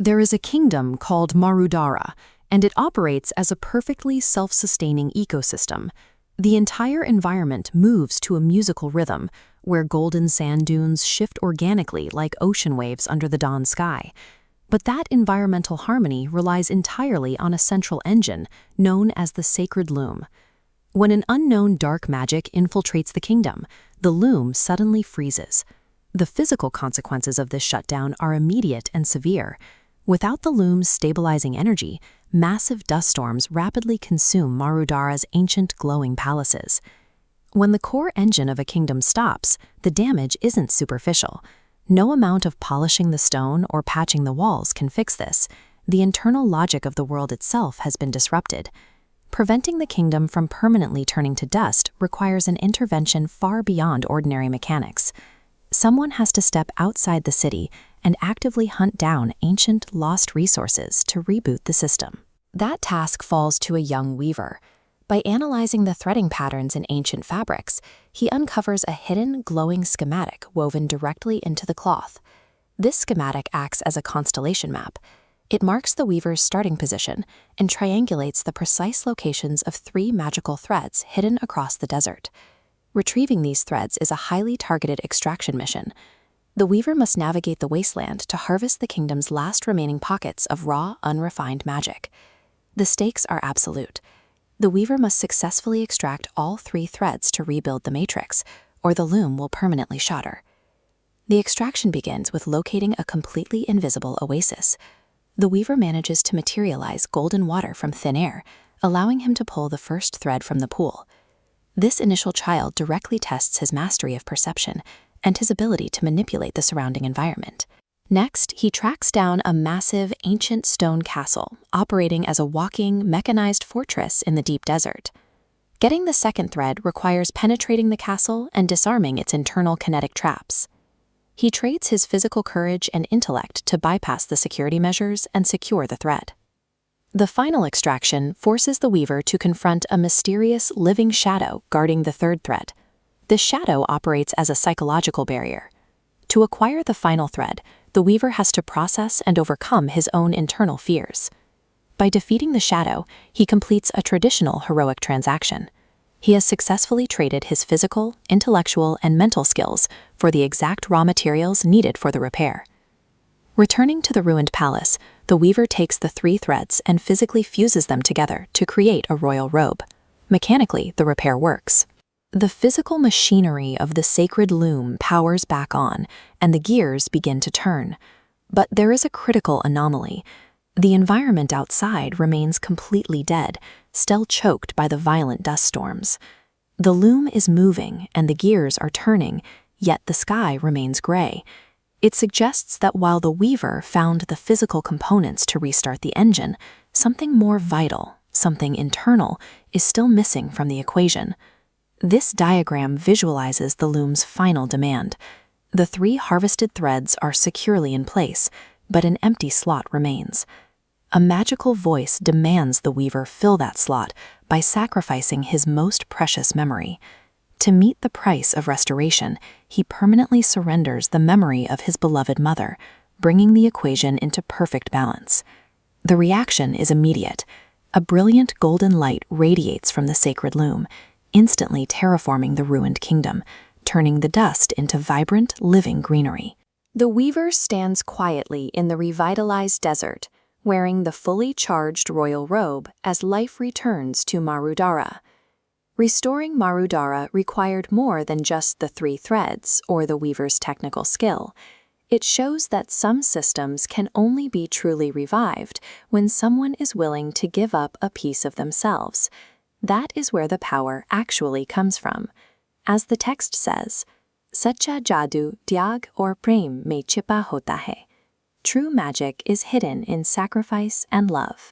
There is a kingdom called Marudhara, and it operates as a perfectly self-sustaining ecosystem. The entire environment moves to a musical rhythm, where golden sand dunes shift organically like ocean waves under the dawn sky. But that environmental harmony relies entirely on a central engine, known as the sacred loom. When an unknown dark magic infiltrates the kingdom, the loom suddenly freezes. The physical consequences of this shutdown are immediate and severe. Without the loom's stabilizing energy, massive dust storms rapidly consume Marudhara's ancient glowing palaces. When the core engine of a kingdom stops, the damage isn't superficial. No amount of polishing the stone or patching the walls can fix this. The internal logic of the world itself has been disrupted. Preventing the kingdom from permanently turning to dust requires an intervention far beyond ordinary mechanics. Someone has to step outside the city and actively hunt down ancient, lost resources to reboot the system. That task falls to a young weaver. By analyzing the threading patterns in ancient fabrics, he uncovers a hidden, glowing schematic woven directly into the cloth. This schematic acts as a constellation map. It marks the weaver's starting position and triangulates the precise locations of 3 magical threads hidden across the desert. Retrieving these threads is a highly targeted extraction mission. The weaver must navigate the wasteland to harvest the kingdom's last remaining pockets of raw, unrefined magic. The stakes are absolute. The weaver must successfully extract all 3 threads to rebuild the matrix, or the loom will permanently shatter. The extraction begins with locating a completely invisible oasis. The weaver manages to materialize golden water from thin air, allowing him to pull the first thread from the pool. This initial trial directly tests his mastery of perception and his ability to manipulate the surrounding environment. Next, he tracks down a massive, ancient stone castle, operating as a walking, mechanized fortress in the deep desert. Getting the second thread requires penetrating the castle and disarming its internal kinetic traps. He trades his physical courage and intellect to bypass the security measures and secure the thread. The final extraction forces the weaver to confront a mysterious, living shadow guarding the third thread. This shadow operates as a psychological barrier. To acquire the final thread, the weaver has to process and overcome his own internal fears. By defeating the shadow, he completes a traditional heroic transaction. He has successfully traded his physical, intellectual, and mental skills for the exact raw materials needed for the repair. Returning to the ruined palace, the weaver takes the 3 threads and physically fuses them together to create a royal robe. Mechanically, the repair works. The physical machinery of the sacred loom powers back on, and the gears begin to turn. But there is a critical anomaly. The environment outside remains completely dead, still choked by the violent dust storms. The loom is moving and the gears are turning, yet the sky remains gray. It suggests that while the weaver found the physical components to restart the engine, something more vital, something internal, is still missing from the equation. This diagram visualizes the loom's final demand. The 3 harvested threads are securely in place, but an empty slot remains. A magical voice demands the weaver fill that slot by sacrificing his most precious memory. To meet the price of restoration, he permanently surrenders the memory of his beloved mother, bringing the equation into perfect balance. The reaction is immediate. A brilliant golden light radiates from the sacred loom, instantly terraforming the ruined kingdom, turning the dust into vibrant, living greenery. The weaver stands quietly in the revitalized desert, wearing the fully charged royal robe as life returns to Marudhara. Restoring Marudhara required more than just the 3 threads or the weaver's technical skill. It shows that some systems can only be truly revived when someone is willing to give up a piece of themselves. That is where the power actually comes from. As the text says, "Sacha jadu tyag aur prem mein chipa hota hai." True magic is hidden in sacrifice and love.